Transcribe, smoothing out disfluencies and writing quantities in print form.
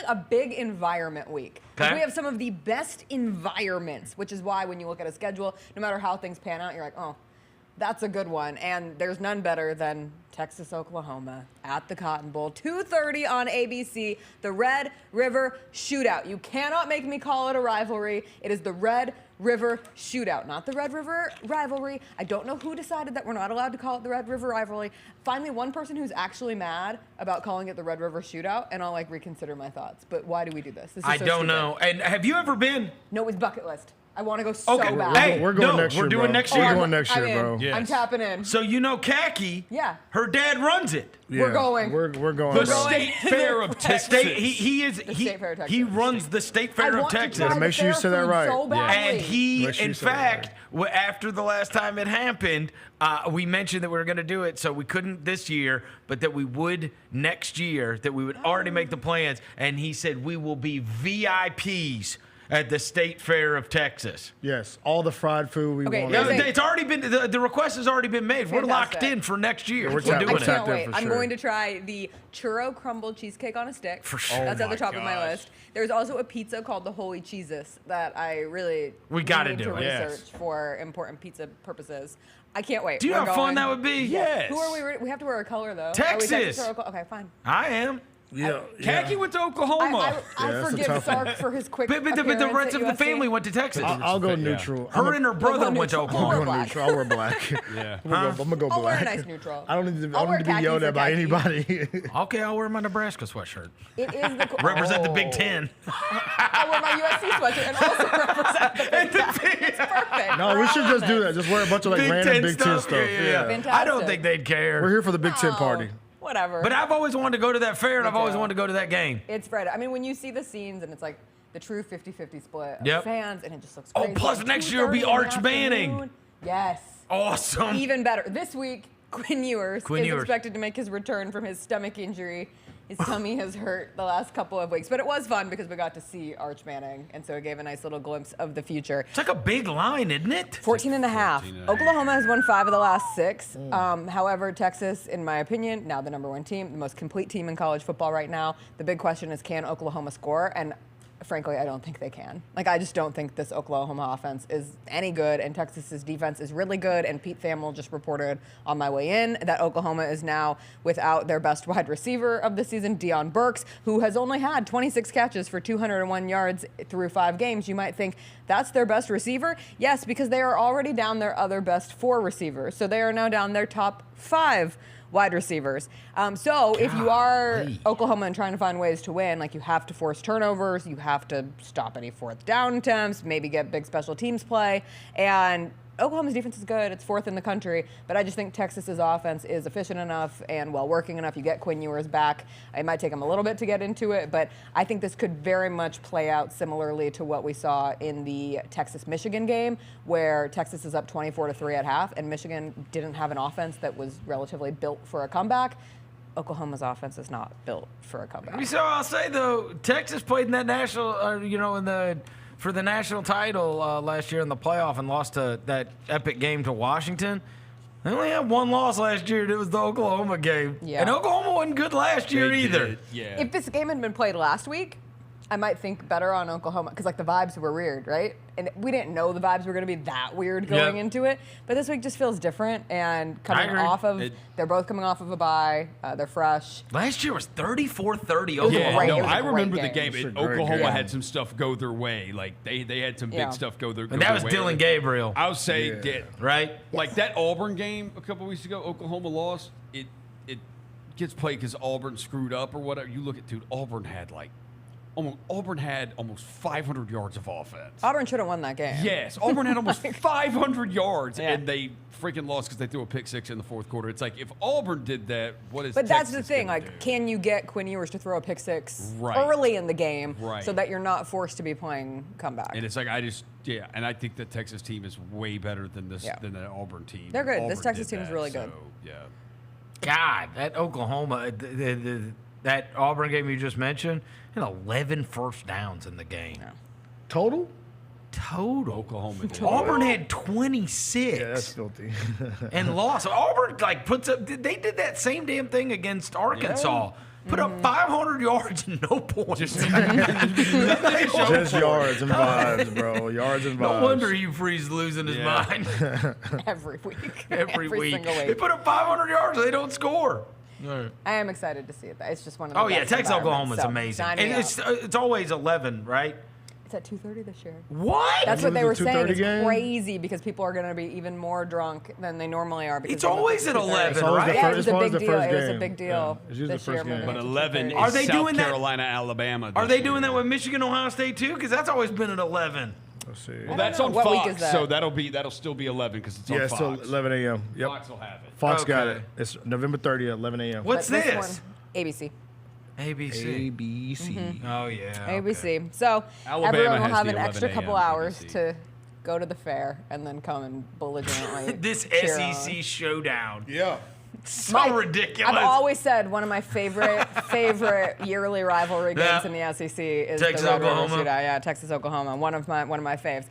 like a big environment week. 'Cause Okay. we have some of the best environments, which is why when you look at a schedule, no matter how things pan out, you're like, oh, that's a good one. And there's none better than Texas, Oklahoma at the Cotton Bowl. 2:30 on ABC, the Red River Shootout. You cannot make me call it a rivalry. It is the Red River Shootout, not the Red River Rivalry. I don't know who decided that we're not allowed to call it the Red River Rivalry. Find me one person who's actually mad about calling it the Red River Shootout, and I'll like reconsider my thoughts. But why do we do this? This is I so don't stupid. know. And have you ever been? No, it's bucket list. I want to go so Okay, bad. hey, We're going no, next year, we're doing bro. next We're year. going next year, I'm in. bro. Yes. I'm tapping in. So you know Khaki? Yeah. Her dad runs it. We're going. We're going. The bro. State Fair of The Texas. state. He State Fair of Texas. he runs the State I Fair of want to Texas. try the Make sure you fair say that food right. so badly. And he, Make sure in you say that fact, after the last time it happened, we mentioned that we were going to do it, so we couldn't this year, but that we would next year, that we would already make the plans. And he said we will be VIPs at the State Fair of Texas. Yes, all the fried food we Okay, want. there's a- It's already been, the request has already been made. We're locked Fantastic. in for next year. we're We're tapped- doing I we're it. tapped can't in wait. for I'm sure. going to try the churro crumble cheesecake on a stick. For sure. That's at the my top of my gosh. list. There's also a pizza called the Holy Cheeses that I really We gotta need do to it. Yes. research for important pizza purposes. I can't wait. Do you know We're how fun going. that would be? Yes. Who are we? We have to wear a color though. Are we Texas. or Oklahoma? Okay, fine. I am. Yeah, Khaki went to Oklahoma. I Yeah, that's a forgive tough one. Sark for his quick But the appearance rest at of the USC. family went to Texas. I'll go neutral. Her and her brother went to neutral. Oklahoma. I'm Or going black. neutral. I'll wear black. Yeah. I'm gonna go I'll wear a black. nice neutral. I don't need to, I'll I wear don't need to be khaki yelled for at by khaki. anybody. Okay, I'll wear my Nebraska sweatshirt. It is the Represent the Big Oh. Ten. I'll wear my USC sweatshirt and also represent the Big Ten. It's perfect. No, we should just do that. Just wear a bunch of like random Big Ten stuff. Yeah. Fantastic. I don't think they'd care. We're here for the Big Ten Oh, party. Whatever. But I've always wanted to go to that fair, and Me I've always too. wanted to go to that game. It's Fred. I mean, when you see the scenes and it's like the true 50-50 split of Yep. fans, and it just looks Oh, crazy. plus Like next year will be 2:30 in the Arch Manning. afternoon. Yes. Awesome. Even better. This week, Quinn Ewers Quinn is Ewers. expected to make his return from his stomach injury. His tummy has hurt the last couple of weeks, but it was fun because we got to see Arch Manning, and so it gave a nice little glimpse of the future. It's like a big line, isn't it? 14 and a half. 14 and a half. Oklahoma has won 5 of the last 6. However, Texas, in my opinion, now the number 1 team, the most complete team in college football right now. The big question is, can Oklahoma score? And frankly, I don't think they can. Like, I just don't think this Oklahoma offense is any good, and Texas's defense is really good. And Pete Thamel just reported on my way in that Oklahoma is now without their best wide receiver of the season, Deion Burks, who has only had 26 catches for 201 yards through 5 games. You might think that's their best receiver. Yes, because they are already down their other best 4 receivers. So they are now down their top 5 wide receivers. So if you are Golly. Oklahoma and trying to find ways to win, like you have to force turnovers, you have to stop any 4th down attempts, maybe get big special teams play. And Oklahoma's defense is good. It's 4th in the country. But I just think Texas's offense is efficient enough and well-working enough. You get Quinn Ewers back. It might take him a little bit to get into it, but I think this could very much play out similarly to what we saw in the Texas-Michigan game, where Texas is up 24-3 at half, and Michigan didn't have an offense that was relatively built for a comeback. Oklahoma's offense is not built for a comeback. So I'll say though, Texas played in that national, for the national title last year in the playoff and lost to that epic game to Washington. They only had 1 loss last year, and it was the Oklahoma game. Yeah. And Oklahoma wasn't good last year They either. did, yeah. If this game had been played last week, I might think better on Oklahoma because like the vibes were weird, right? And we didn't know the vibes were going to be that weird going Yeah. into it. But this week just feels different, and coming agree. off of, they're both coming off of a bye. They're fresh. Last year was 34-30 was Yeah, Oklahoma. great. no, It was a I great remember the game. game. It was a great Oklahoma game. had some stuff go their way. Like they had some big Yeah. stuff go their. And that was way. Dylan Gabriel, I would say Yeah. that right? like that Auburn game a couple weeks ago, Oklahoma lost. It gets played because Auburn screwed up or whatever. You look at Auburn had almost 500 yards of offense. Auburn should have won that game. Yes, Auburn had almost 500 yards, Yeah. and they freaking lost because they threw a pick 6 in the 4th quarter. It's like if Auburn did that, what is? But that's the Texas thing. gonna Like, do? can you get Quinn Ewers to throw a pick 6 Right. early in the game Right. so that you're not forced to be playing comeback? And it's like and I think the Texas team is way better than this Yeah. than the Auburn team. They're good. This Auburn Texas did team is that, really good. So, yeah. God, that Oklahoma, that Auburn game you just mentioned, had 11 first downs in the game. Total? Total. Oklahoma did. Auburn had 26 Yeah, that's filthy. and lost. Auburn puts up. They did that same damn thing against Arkansas. put up 500 yards and no points. Just yards and vibes, bro. Yards and vibes. No wonder Hugh Freeze losing his mind Every week. every week. single They week. put up 500 yards, they don't score. I am excited to see it. It's just one of the Oh yeah, best Texas environments. Oklahoma's So, amazing. sign And me up. it's always 11, right? It's at 2:30 this year. What? That's what they the were saying. 2:30 It's game? crazy because people are going to be even more drunk than they normally are. Because It's they went always to at 2:30. 11, It's always right? the Yeah, first, it was as a far as big the deal. first It game. was a big deal. Yeah. It's usually this the year first moving game. But it to 11 2:30. is Are they South doing that- Carolina, Alabama. Are this they year. doing that with Michigan, Ohio State too? Because that's always been at 11. Let's see. Well, that's know. on What week Fox, is that? so that'll still be 11 because it's on Yeah, it's Fox. till 11 a.m. Yep. Fox will have it. Fox got Okay. it. It's November 30th, 11 a.m. What's But this? one, ABC. ABC. ABC. Oh yeah. ABC. So Alabama everyone will has have the an extra 11 couple a.m. hours ABC. to go to the fair and then come and belligerently This cheer SEC on. showdown. Yeah. So ridiculous. I've always said one of my favorite yearly rivalry games Yeah. in the SEC is Texas, the Red River Oklahoma. Shootout. Yeah, Texas Oklahoma. One of my faves.